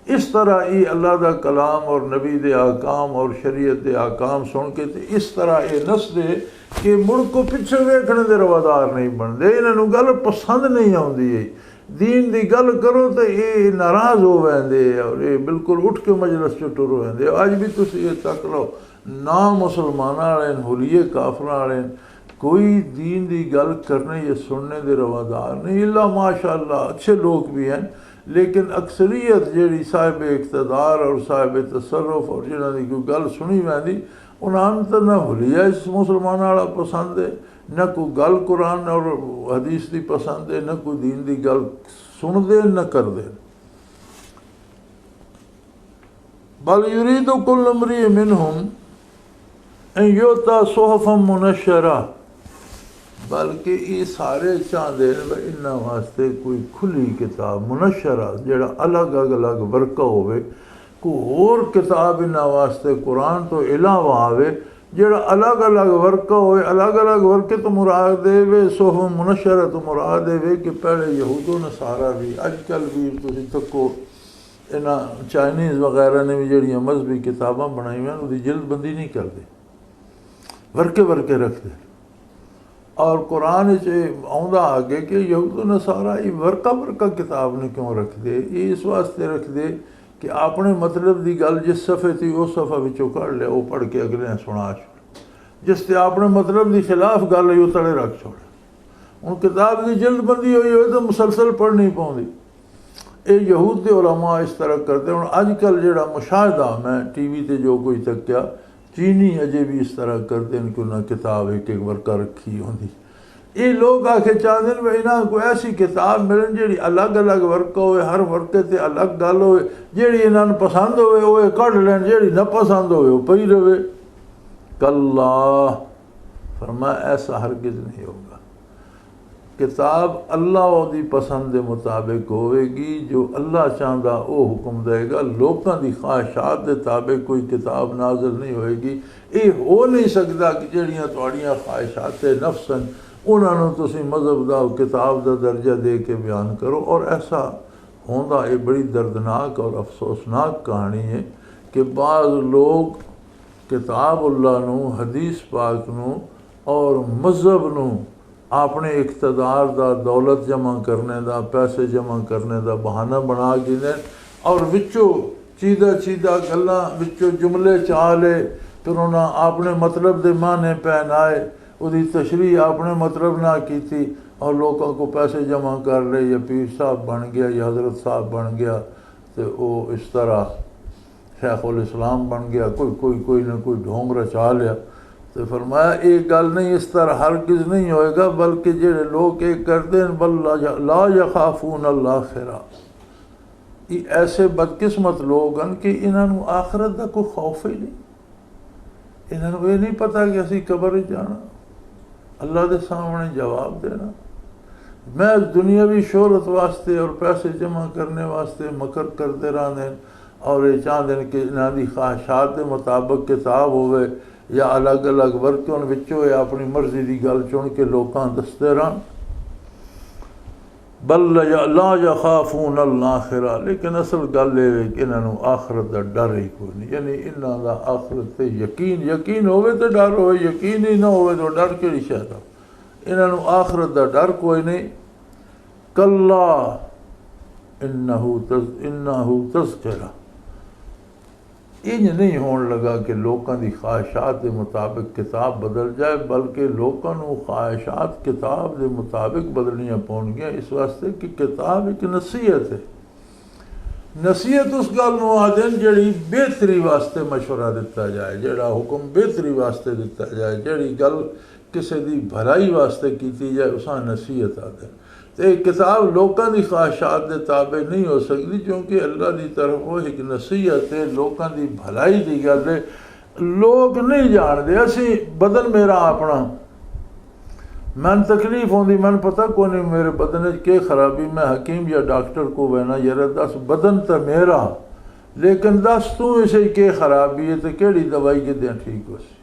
C: इस तरह ही अल्लाह का कलाम और नबी दे आकाम और शरीयत दे आकाम सुन के तो इस तरह ये नसदे कि मुड़ को पिछे वेखने के रवादार नहीं बनते, इन्होंने गल पसंद नहीं आती है। दीन की गल करो तो ये नाराज़ हो वेंदे और ये बिल्कुल उठ के मजलिस चो टुर वेंदे। अज भी तुसीं ये तक लो ना मुसलमान वाले हुलिये काफर वाले कोई दीन की गल करने या सुनने के रवादार नहीं, इल्ला माशाअल्लाह अच्छे लोग भी हैं, लेकिन अक्सरियत जी साहिब इक़्तिदार और साहिब तसर्रुफ और जिन्हों की कोई गल सुनी वैंदी उन्होंने तो ना हुलिया इस मुसलमान वाला पसंद है, न कोई गल कुरान और हदीस की पसंद है, न कोई दीन की गल सुनते न करते। बल युरीदु कुल्लु इम्रिइन मिनहुम अन युता सुहुफन मुनश्शरा, बल्कि ये सारे चाहते हैं इन्होंने वास्ते कोई खुली किताब मुनश्शरा जेड़ा अलग अलग वर्का होवे, कोई होर किताब इन्होंने वास्ते कुरान तो इलावा आवे जेड़ा अलग अलग वर्का होवे। अलग अलग वर्के तो मुराद देवे सुहुफ मुनश्शरा तो मुराद देवे कि पहले यहूदो नसारा भी अजकल भी तुसीं तको इन्हां चाइनीज़ वगैरह ने भी जड़ियाँ मजहबी किताबां बनाई हुई उसकी जल्दबंदी नहीं करते, वर्के वर्के रखते। और कुरान आउंदा आगे कि यहूद नसारा ये वर्का वर्का किताब ने क्यों रख दे, ये इस वास्ते रख दे कि अपने मतलब की गल जिस सफ़े थी उस सफ़ा विचों कढ़ लिया, वो पढ़ के अगले सुना छोड़, जिससे अपने मतलब के खिलाफ गल है वो तड़े रख छोड़। हूँ किताब की जल्दबंदी हुई हो तो मुसलसल पढ़ नहीं पाती। ये यहूद के उलमा इस तरह करते। हूँ अजकल जो मुशाहदा मैं टीवी पर जो कोई तक्या चीनी अजे भी इस तरह करते हैं कि उन्हें किताब एक एक वर्का रखी होंगी ये लोग आके चाहते हैं इन्होंने कोई ऐसी किताब मिलन जी अलग अलग वर्क हो, हर वर्के से अलग गल हो, जी इन्होंने पसंद हो कढ़ लैन, जी न पसंद हो पई रहे। कल्ला फरमाया ऐसा हरगिज़ नहीं होगा। किताब अल्लाह दी पसंद के मुताबिक होएगी, जो अल्लाह चाहता वो हुक्म देगा। लोगों की ख्वाहिशात के ताबे कोई किताब नाजिल नहीं होएगी। ये हो नहीं सकता कि जड़ियाँ तुहाड़ियां ख्वाहिशात नफ्सन उन्होंने तुसी मजहब का किताब का दर्जा दे के बयान करो। और ऐसा होंदा ये बड़ी दर्दनाक और अफसोसनाक कहानी है कि बाज़ लोग किताबुल्लाह नू, हदीस पाक नू और मजहब नू अपने इकतदार का, दौलत जमा करने का, पैसे जमा करने का बहाना बना गिने और विचों चीदा गल्लां विचों जुमले चाह ले, फिर उन्हें अपने मतलब के माने पहनाए, उसकी तशरीह अपने मतलब ना की और लोगों को पैसे जमा कर ले, या पीर साहब बन गया या हज़रत साहब बन गया, तो वो इस तरह शेखुल इस्लाम बन गया, कोई ना कोई ढोंग रचा लिया। तो फरमाया एक गल नहीं, इस तरह हरगिज़ नहीं होएगा, बल्कि जेड़े लोग एक करते हैं बल ला यखाफून आखिरा, ये ऐसे बदकिस्मत लोग हैं कि इन्होंने आखिरत का कोई खौफ ही नहीं। इन्होंने ये नहीं पता कि असी कबर जाना, अल्लाह के सामने जवाब देना। मैं दुनियावी शोहरत वास्ते और पैसे जमा करने वास्ते मकर करते रहते और ये चाहते हैं कि इन्होंने ख्वाहिशात के मुताबिक किताब होवे या अलग अलग वर्कों विचों अपनी मर्जी की गल चुन के लोगों दसते रहन। बल ला यखाफून आखिरा, लेकिन असल गल ये कि इन्होंने आखिरत का डर ही कोई नहीं। यानी इन्हों का आखिरत से यकीन होवे तो डर हो, यकीन ही ना होवे तो डर कि शायद इन्होंने आखिरत का डर कोई नहीं। कल्ला इन्नहु तज़किरा, इंज नहीं होने लगा कि लोगों की ख्वाहिशात के मुताबिक किताब बदल जाए, बल्कि लोगों को ख्वाहिशात किताब के मुताबिक बदलनियाँ पौनगियाँ, इस वास्ते कि किताब एक नसीहत है। नसीहत उस गल आदि जी बेहतरी वास्ते मशवरा दिता जाए, जोड़ा हुक्म बेहतरी वास्ते दिता जाए, जी गल किसी की भलाई वास्ते की जाए उस नसीहत आदि। तो एक किताब लोगों की ख्वाहिशात के ताबे नहीं हो सकती, क्योंकि अल्लाह की तरफ वो एक नसीहत है, लोगों की भलाई की गल है। लोग नहीं जानते, असी बदन मेरा अपना, मैं तकलीफ होंगी, मैंने पता को नहीं मेरे बदन के खराबी, मैं हकीम या डॉक्टर को बहना यार दस बदन तो मेरा, लेकिन दस तू इसे के खराबी है तो केड़ी दवाई के दें ठीक हो सी।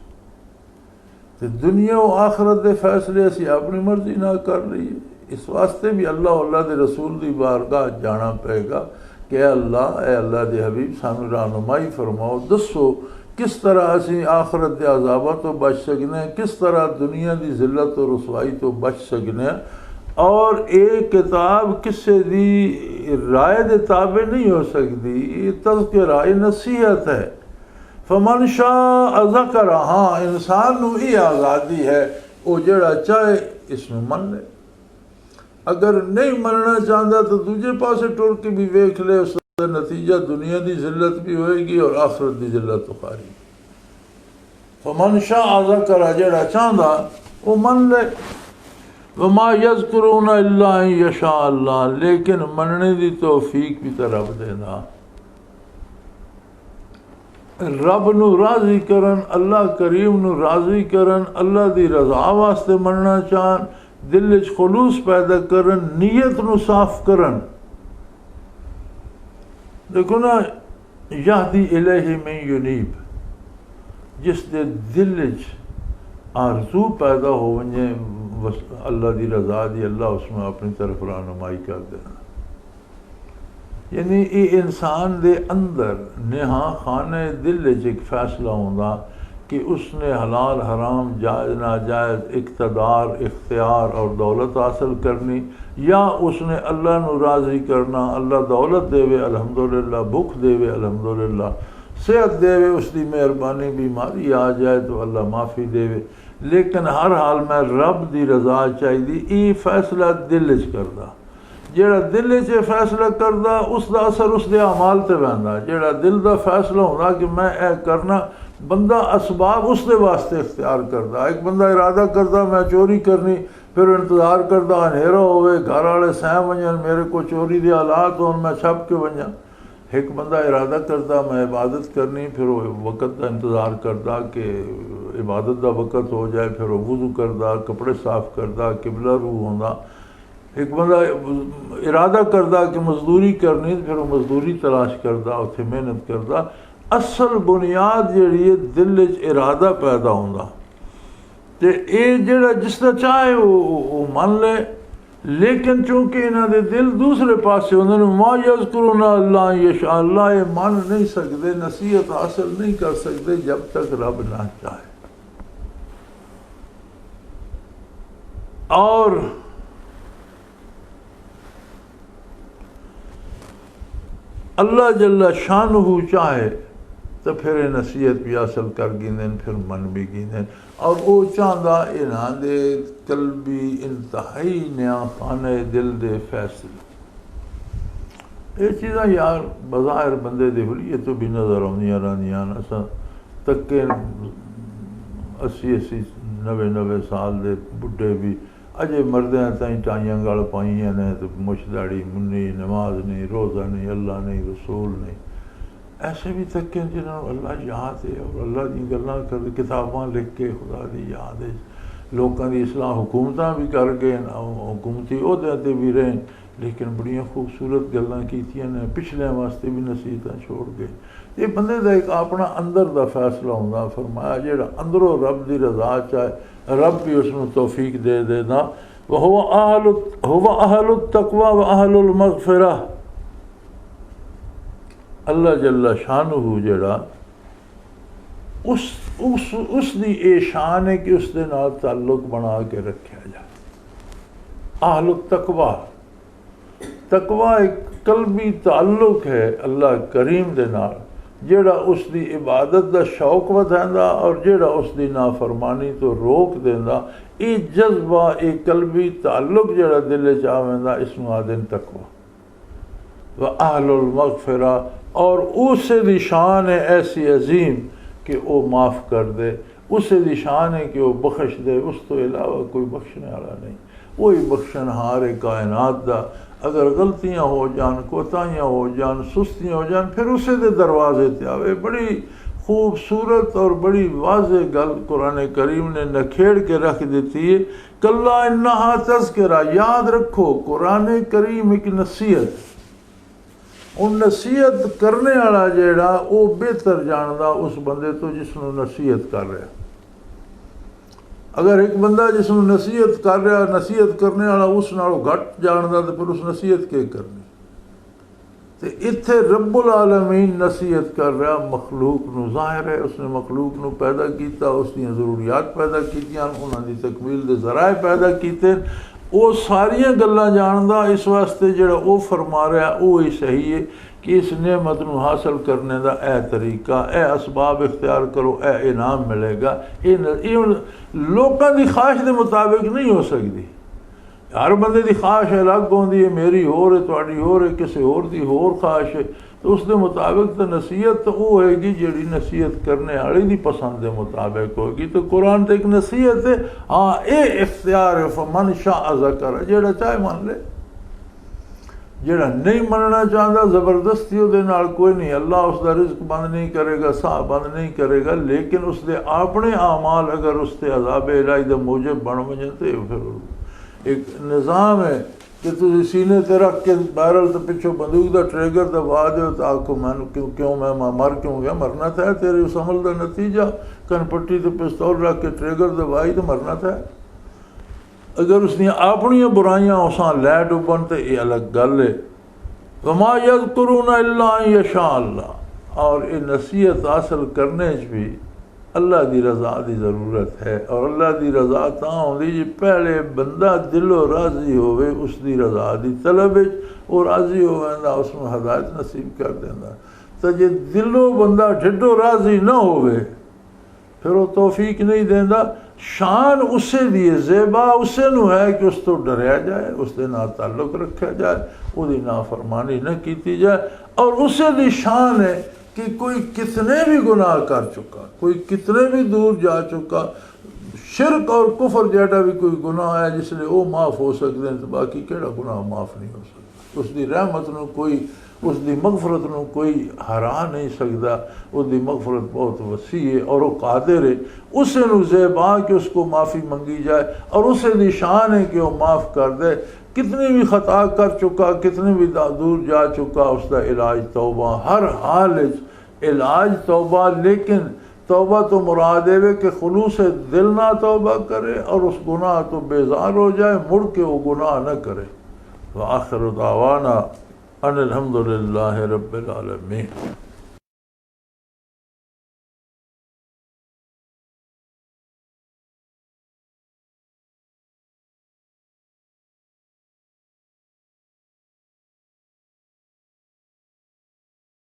C: तो दुनिया और आखरत के फैसले असी अपनी मर्जी ना कर लीए, इस वास्ते भी अल्लाह के रसूल की बारगाह जाना पेगा कि अल्लाह के हबीब सानू रहनुमाई फरमाओ, दसो किस तरह असी आखरत के अजाबा तो बच सकने, किस तरह दुनिया की जिल्लत और रसवाई तो बच सकने। और एक किताब किसी की राय के ताबे नहीं हो सकती, ये तज़किरा, ये नसीहत है। फमन शाअ ज़करा, हाँ इंसान को ये आज़ादी है वो जड़ा चाहे इसमें मन ले, अगर नहीं मनना चाहता तो दूजे पासे टुर के भी वेख ले, उसका नतीजा दुनिया की जिल्लत भी होएगी और आखिरत की जिल्लत उखारी। फमन शाअ ज़करा, जड़ा चाहता वो मन ले। वमा यज़कुरूना इल्ला अन यशा अल्लाह, लेकिन मनने की तौफीक भी तो रब देना। रब नू राज़ी करन, अल्लाह करीम नू राज़ी करन, अल्लाह की रज़ा वास्ते मनना चाहन, दिल च खुलूस पैदा करन, नीयत नू साफ करन। देखो ना, यहदी इलैहि मन युनीब, जिसके दिल च आरज़ू पैदा हो वने अल्लाह की रज़ा दी, अल्लाह उसमें अपनी तरफ रहनुमाई कर देना। यानी ये इंसान दे अंदर नेहा खाने दिल एक फैसला होंदा कि उसने हलाल हराम जायज़ नाजायज़ इक़्तिदार इख्तियार और दौलत हासिल करनी, या उसने अल्लाह नू राज़ी करना। अल्लाह दौलत देवे अल्हम्दुलिल्लाह, भुख देवे अल्हम्दुलिल्लाह, सेहत देवे उसकी मेहरबानी, बीमारी आ जाए तो अल्लाह माफ़ी देवे, लेकिन हर हाल में रब की रज़ा चाहिए। ये फैसला दिल च करदा, जेड़ा दिल च फैसला करदा उसका असर उसके अमाल ते पैंदा। जेड़ा दिल का फैसला होंदा कि मैं ए करना, बंदा असबाब उसके वास्ते इख्तियार करता। एक बंदा इरादा करता मैं चोरी करनी, फिर इंतज़ार करदा अंधेरा होवे, घर वाले सह वञनि, मेरे को चोरी के हालात होन, मैं छप के वञा। एक बंदा इरादा करता मैं इबादत करनी, फिर वो वक़्त का इंतज़ार करता कि इबादत का वक़्त हो जाए, फिर वो वुज़ू करदा, कपड़े साफ़ करदा, किबला रू होंदा। एक बंदा इरादा करदा कि मजदूरी करनी, फिर वो मजदूरी तलाश करदा, उत्थे मेहनत करदा। असल बुनियाद जिहड़ी है दिल च इरादा पैदा होंदा, तो ये जिहड़ा जिसदा चाहे वो मन ले। लेकिन चूँकि इन्हां दे दिल दूसरे पासे होंदे ने, मा यज़कुरुना अल्लाह यशा, अल्लाह ये मन नहीं सकते, नसीहत हासिल नहीं कर सकते जब तक रब ना चाहे। और अल्लाह जल्ला शानहू चाहे तो फिर नसीहत भी हासिल कर गिंदन, फिर मन भी गिंदन। और वो चाहता इन्हां दे कल्बी इंतहाई न्या खाने दिल दे फैसले। ये चीज़ां यार बज़ाहिर बंदे दे हुलिये तो भी नज़र आउंदियां रहिंदियां। असां तक्के 80-80 90-90 साल दे बुढ़े भी अजे मरदे ताईं टाइयां गल पाइयां ने, तो मुछ दाड़ी मुन्नी, नमाज नहीं, रोज़ा नहीं, अल्लाह नहीं, रसूल नहीं। ऐसे भी तक जिन्होंने अल्लाह याद है और अल्लाह दी गल्लां कर किताबां लिख के खुदा दी याद है, लोगों की इसलाह हुकूमतां भी कर गए, हुकूमती ओहदे ते भी रहे, लेकिन बड़ियां खूबसूरत गल्लां कीतियां ने, पिछले वास्ते भी नसीहतां छोड़ गए। ये बंदे का एक अपना अंदर का फैसला होंदा। फरमाया जेड़ा अंदरों रब की रजा चाहे, रब भी उसनूं तौफीक दे देना। हुवा अहलुत तकवा व अहलुल मग़फ़िरा। अल्लाह जल्ला शानहू जेड़ा उसदी ये शान है कि उसदे नाल ताल्लुक बना के रखा जाए। अहलुत तकवा, तकवा एक कल्बी ताल्लुक है अल्लाह करीम दे नाल, जेड़ा उसदी इबादत दा शौक वधांदा और जेड़ा उसदी नाफरमानी तो रोक देंदा। ये जज्बा, ये कल्बी ताल्लुक जेड़ा दिल च आवेंदा, इसनूं आखदे तकवा। व अहलुल मग़फ़िरा, और उसे दी शान है ऐसी अजीम कि वो माफ़ कर दे, उसे दी शान है कि वो बख्श दे, उस तो इलावा कोई बख्शने वाला नहीं। वही बख्शनहार है कायनात दा। अगर गलतियाँ हो जान, कोताहियाँ हो जान, सुस्तियाँ हो जान, फिर उसे दे दरवाजे ते आवे। बड़ी खूबसूरत और बड़ी वाज़ेह गल कुरान करीम ने नखेड़ के रख देती है। कल्ला इन्नहा तज़किरा, याद रखो कुरान करीम एक नसीहत। उन नसीहत करने वाला जेड़ा वो बेहतर जानदा उस बंदे तो जिसनों नसीहत कर रहा। अगर एक बंदा जिसनों नसीहत कर रहा, नसीहत करने वाला उस नालों घट जानदा, तो फिर उस नसीहत के करनी। तो इत्थे रब्बुल आलमीन नसीहत कर रहा मखलूक नूं। ज़ाहिर है उसने मखलूक नूं पैदा किया, उसकी ज़रूरियात पैदा कीतियां, उन्होंने तकमील दे ज़राए पैदा किए। वो सारियां गल्लां जानदा, इस वास्ते जेड़ा वो फरमा रहा वो ही सही है कि इस नेमत नूं हासिल करने का यह तरीका, यह असबाब इख्तियार करो, यह इनाम मिलेगा। ये लोगों की ख्वाहिश के मुताबिक नहीं हो सकती। हर बंदे की ख्वाहिश अलग होंदी है, मेरी होर है, तुहाडी होर है, किसी होर दी होर ख्वाहिश है। तो उसके मुताबिक तो नसीहत तो वो होएगी जिहड़ी नसीहत करने वाले की पसंद के मुताबिक होगी। तो कुरान तो एक नसीहत है। हाँ, ये इख्तियार है फमन शाअ ज़कर, जेड़ा चाहे मान ले, जेड़ा नहीं मनना चाहता ज़बरदस्ती उहदे नाल कोई नहीं। अल्लाह उसका रिज़्क बंद नहीं करेगा, साह बंद नहीं करेगा, लेकिन उसके अपने आमाल अगर उससे अज़ाब इलाही दा मूजब बन वजन तो फिर एक निज़ाम है कि तुम सीने ते रख के बैरल तो पिछों बंदूक का ट्रिगर दबा दो तो आखो मैं क्यों मैं मर क्यों गया। मरना था तेरे उस अमल का नतीजा। कनपट्टी तो पिस्तौल रख के ट्रिगर दबाई तो मरना था। अगर उसदियाँ अपनियां बुराइयां उसां लै डुबन तो ये अलग गल है। वमा यज़कुरूना इल्ला अन यशा अल्लाह, और ये नसीहत हासिल करने भी अल्लाह की रज़ा की ज़रूरत है। और अल्लाह की रज़ा तां होंदी जी पहले बंदा दिलों राज़ी होवे, उसकी रज़ा की तलब वो राज़ी होवेंदा, उसमें हदायत नसीब कर देंदा। तो जे दिलों बंदा ढिडों राज़ी ना होवे फिर वो तौफीक नहीं देंदा। शान उसे दी ज़ेबा उसे नू है कि उस तो डरिया जाए, उसके नाल ताल्लुक रखा जाए, उसकी नाफरमानी न की जाए। और उसे दी शान है कि कोई कितने भी गुनाह कर चुका, कोई कितने भी दूर जा चुका, शिरक और कुफर जेड़ा भी कोई गुनाह है जिसले वो माफ़ हो सकते हैं तो बाकी केड़ा गुनाह माफ़ नहीं हो सकता। उसकी रहमत नूं कोई, उसकी मगफरत नूं कोई हरा नहीं सकता। उसकी मगफरत बहुत वसी है और वो कादिर है उसे नूं ज़ेबा कि उसको माफ़ी मंगी जाए और उसे दी शान है कि वो माफ़ कर दे। कितनी भी खता कर चुका, कितनी भी दूर जा चुका, उसका इलाज तौबा, हर हाल इलाज तौबा। लेकिन तौबा तो मुराद है कि खुलूस दिल ना तौबा करे और उस गुनाह तो बेजार हो जाए, मुड़ के वो गुनाह न करे। व आखिर दावाना अनिल हम्दुलिल्लाहि रब्बिल आलमीन।